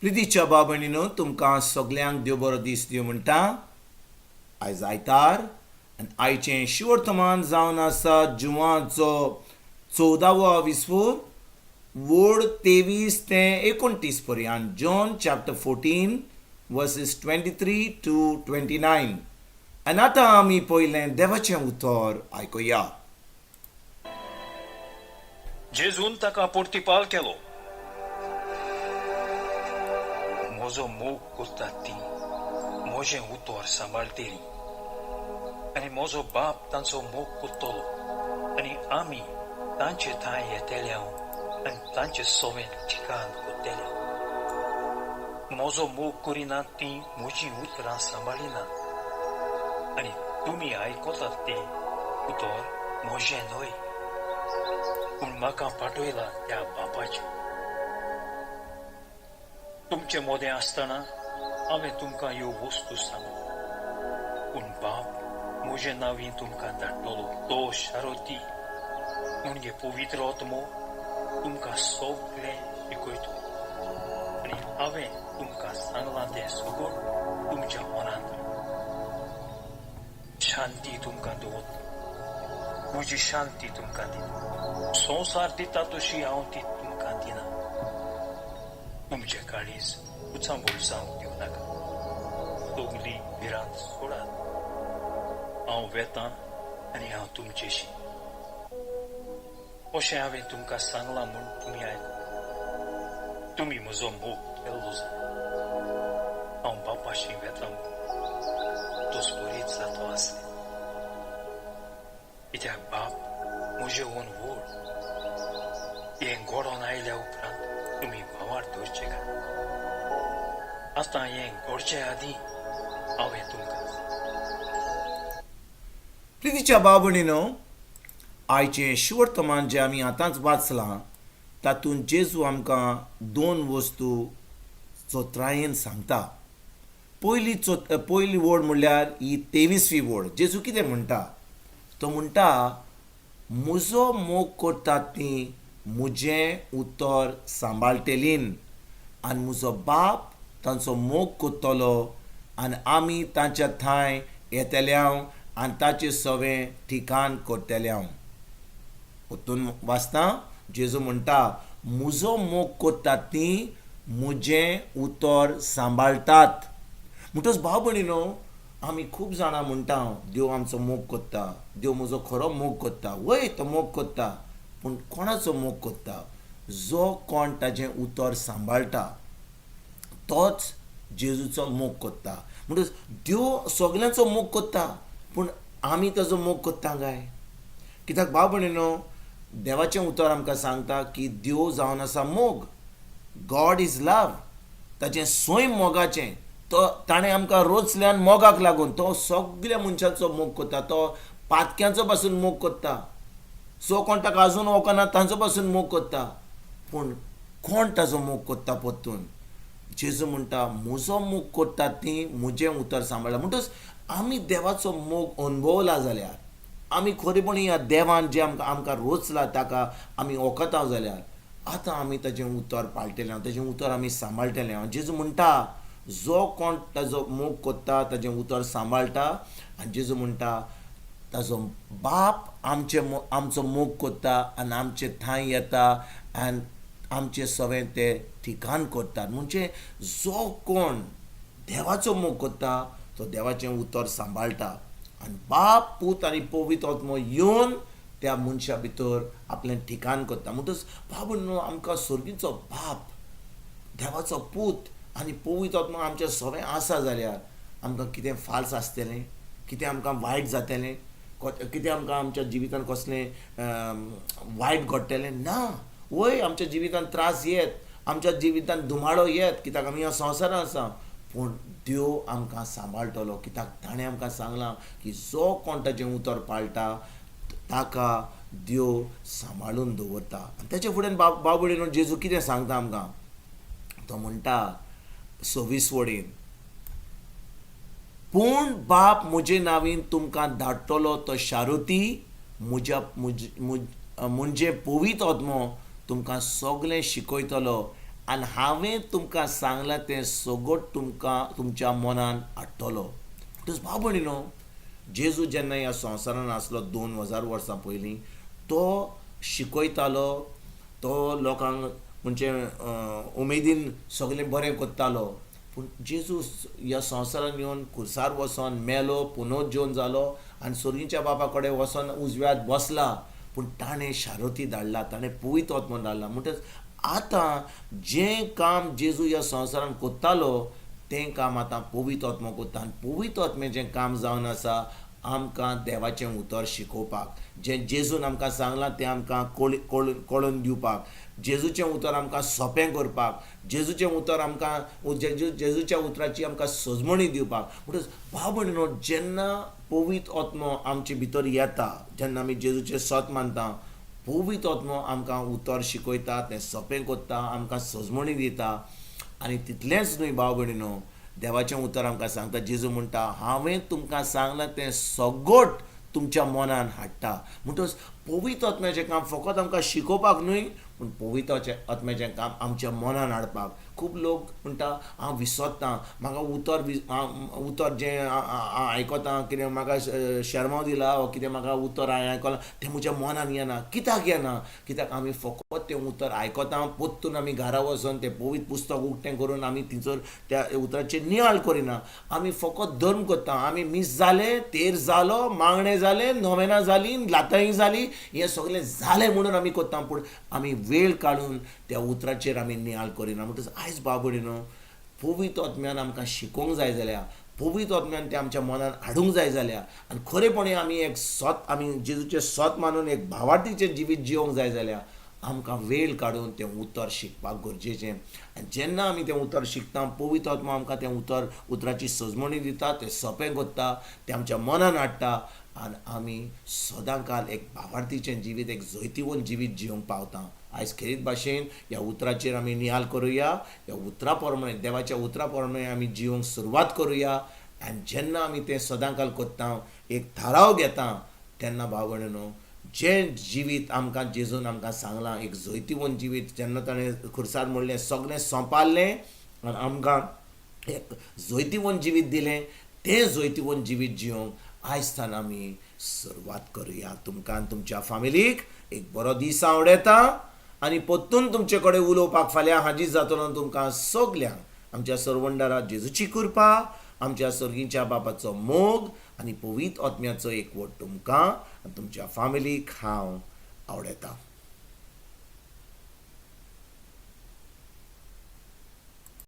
प्रितीच्या बाबणीनो तुमकां सगल्यांक देव बरो दीस दिवं म्हणटा. आयज आयतार आनी आयचें शिवर्तमान जावन आसा जुवाचो 14वो विस्वोर वोड 23 ते 29 पर्यंत. जॉन चॅप्टर 14 वर्सेस 23 to 29. आनी आतां आमी पयलें देवाचें उतर आयकुया. जेजून ताका पोर्तिपाल केलो. म्हजो मोग करतात ती म्हजें उतर सांबाळटली आनी म्हजो बाप तांचो मोग करतलो आनी आमी तांचे थंय येतले आनी तांचे सवेन ठिकाण करतले. म्हजो मोग करिनात ती म्हजीं उतरां सांबाळिनात आनी तुमी आयकतात तें उतर म्हजें न्हय पूण म्हाका पाठयला त्या बापाचें. तुमचे मोदें आसतना हांवें तुमकां ह्यो वस्तू सांगल्यो पूण बाप म्हजे नांवीं तुमकां धाडटलो तो शारोती म्हणजे पवित्र आत्मो तुमकां सगळें शिकयतलो आनी हांवें तुमकां सांगलां तें सगळें तुमच्या मनांत. शांती तुमकां दवरता, म्हजी शांती तुमकां दिता. संवसार दिता तशी हांव ती तुमकां दिना. तुमचें काळीज उचांबूल जावंक दिवनाका, तगली भिरांत सोडात. हांव वेतां आनी हांव तुमचेशी. अशें हांवें तुमकां सांगलां म्हूण तुमी आयकूं. तुमी म्हजो मोग केल्लो जाल्यार हांव बापाशी वेतां तो बरीच जातो आसलें. कित्याक बाप म्हजे ओन व्हड. हें घडोवन आयल्या उपरांत तुमी भावार दवरचे का? आतां हें घडचे आदीं हांवें तुमकां. प्रितीच्या बाबणीनो आयचें शिवर्तमान जें आमी आतांच वाचलां तातूंत जेजू आमकां 2 वस्तू चोत्रायेन सांगता. पयली वोड म्हणल्यार ही 23वी वोड. जेजू कितें म्हणटा? तो म्हणटा म्हजो मोग करतात ती म्हजें उतर सांबाळटलीन आनी म्हजो बाप तांचो मोग करतलो आनी आमी तांच्या थंय येतल्याव आनी ताचें सवें ठिकाण करतल्याव. हातून वाचता जेजू म्हणटा म्हजो मोग करतात ती म्हजें उतर सांबाळटात. म्हणटच भाव भयणीनो आमी खूब जाणां म्हणटा देव आमचो मोग करता, देव म्हजो खरो मोग करता. वय तो मोग करता पूण कोणाचो मोग करता? जो कोण ताजें उतर सांबाळटा तोच जेजूचो मोग करता. म्हणटच देव सगल्यांचो मोग करता पूण आमी ताजो मोग करता काय? कित्याक भाव भयणीनो देवाचें उतर आमकां सांगता की देव जावन आसा मोग. God is love. ताचें स्वयं मोगाचें तो ताणें आमकां रोचल्यान मोगाक लागून तो सगळ्या मनशांचो मोग करता. तो पातक्यांचो पासून मोग करता. सो कोण ताका आजून वळखना तांचो पासून मोग करता. पूण कोण ताजो मोग करता परतून? जेजू म्हणटा म्हजो मोग करतात ती म्हजें उतर सांबाळटा. म्हणटच आमी देवाचो मोग अनुभवला जाल्यार आमी खरेपणी ह्या देवान जें आमकां रोचला ताका आमी वखता जाल्यार आतां आमी ताजें उतर पाळटलें, ताजें उतर आमी सांबाळटलें. जेजू म्हणटा जो कोण ताजो मोग करता ताजें उतर सांबाळटा. आनी जेजू म्हणटा ताजो बाप आमचो मोग करता आनी आमचे थंय येता आनी आमचें सवें ते ठिकाण करतात. म्हणजे जो कोण देवाचो मोग करता तो देवाचें उतर सांबाळटा आनी बाप पूत आनी पवित्र आत्मो येवन त्या मनशा भितर आपलें ठिकाण करता. म्हणटच भाव आमकां सर्गीचो बाप देवाचो पूत आनी पवित्र आत्मा आमचें सवें आसा जाल्यार आमकां कितें फाल्स आसतलें, कितें आमकां वायट जातलें, कितें आमकां आमच्या जिवितांत कसलें वायट घडटलें ना. वय आमच्या जिवितांत त्रास येत, आमच्या जिवितांत दुमाळो येत कित्याक आमी ह्या संवसारांत आसा. पूण देव आमकां सांबाळटलो कित्याक ताणें आमकां सांगलां की जो कोण ताजें उतर पाळटा ताका देव सांबाळून दवरता. आनी ताचे फुडें भाव भयणीनो जेजू कितें सांगता आमकां? तो म्हणटा 26 वोडेन पूण बाप म्हजे नांवीन तुमकां धाडटलो तो शारोती म्हणजे पवित्र आत्मो तुमकां सगळें शिकयतलो आनी हांवें तुमकां सांगलां तें सगळं तुमकां तुमच्या मनान हाडटलो. म्हणटच भाव भयणीनो, जेजू जेन्ना ह्या संवसारान आसलो 2000 वर्सां पयलीं, तो शिकयतालो, तो लोकांक म्हणजे उमेदीन सगळें बरें करतालो. पूण जेजू ह्या संवसारान येवन खुर्सार वचोन मेलो, पुनरुज्जीवन जालो आनी सर्गीच्या बापा कडेन वचोन उजव्यात बसला. पूण ताणें शारोती धाडला, ताणें पवित्र आत्मो धाडला. म्हणटच आतां जें काम जेजू ह्या संवसारान कोत्तालो तें काम आतां पवित्र आत्मो कोत्ता. आनी पवित्र आत्म्याचें काम जावन आसा आमकां देवाचें उतर शिकोवपाक. जें जेजून आमकां सांगलां तें आमकां कळून दिवपाक, जेजूचें उतर आमकां सोंपें करपाक, जेजूचें उतर आमकां जेजूच्या उतराची आमकां सजमणी दिवपाक. म्हणटच भाव भयणीनो, जेन्ना पवित्र आत्मो आमचे भितर येता, जेन्ना आमी जेजूचें सत मानता, पवित्र आत्मो आमकां उतर शिकयता, तें सोंपें करता, आमकां सजमणी दिता. आनी तितलेंच न्हय भाव भयणीनो, देवाचें उतर आमकां सांगता, जेजू म्हणटा हांवें तुमकां सांगलां तें सगळं तुमच्या मनान हाडटा. म्हणटच पवित्र आत्म्याचें काम फकत आमकां शिकोवपाक न्हय, पूण पवित्र आत्म्याचें काम आमच्या मनान हाडपाक. खूब लोक म्हणटा हांव विसरतां, म्हाका उतर जें आयकतां, कितें म्हाका शर्माव दिला वा कितें म्हाका उतर हांवें आयकलां तें म्हज्या मनान येना. कित्याक येना? कित्याक आमी फकत तें उतर आयकता, पोत्तून आमी घरा वचोन तें पवित्र पुस्तक उक्तें करून आमी थंयसर त्या उतराचेर नियाळ करिना. आमी फकत धर्म करता. आमी मीस जालें, तेर जालो, मागणें जालें, नोवेनां जालीं, लाताळी जाली, हें सगळें जालें म्हणून आमी करता. पूण आमी वेळ काडून त्या उतराचेर आमी नियाळ करिना. म्हणटच आयज भाव भयणीनो, पवित्र आत्म्यान आमकां शिकोवंक जाय जाल्यार, पवित्र आत्म्यान तें आमच्या मनान हाडूंक जाय जाल्यार, आनी खरेपणी आमी एक आमी जेजूचें सत मानून एक भावार्थीचें जिवीत जिवंक जाय जाल्यार आमकां वेळ काडून तें उतर शिकपाक गरजेचें. आनी जेन्ना आमी तें उतर शिकता, पवित्र आत्मा आमकां तें उतराची सजमणी दिता, तें सोंपें करता, तें आमच्या मनान हाडटा, आनी आमी सदां काल एक भावार्थीचें जिवीत, एक जैतिवंत जिवीत जिवंक पावता. आयज खेरीत भाशेन ह्या उतराचेर आमी नियाळ करुया, ह्या उतरा प्रमाणे, देवाच्या उतरा प्रमाणे आमी जिवंक सुरवात करुया. आनी जेन्ना आमी तें सदां काल करता, एक थाराव घेता, तेन्ना भाव भयणीनो, जें जिवीत आमकां जेजून आमकां सांगलां, एक जैतिवंत जिवीत, जेन्ना ताणें खुर्सार म्हणलें सगळें सोंपारलें आनी आमकां एक जैतिवंत जिवीत दिलें, तें जैतिवंत जिवीत जिवंक आयज थान आमी सुरवात करुया. तुमकां आनी तुमच्या फॅमिलीक एक बरो दीस आवडेता. आनी परतून तुमचे कडेन उलोवपाक फाल्यां हाजीर जातलो. तुमकां सगल्यांक आमच्या सर्वंडारा जेजूची कृपा, आमच्या सर्गीच्या बापाचो मोग आनी पवित्र आत्म्याचो एकवट तुमकां आनी तुमच्या फॅमिलीक हांव आवडयता.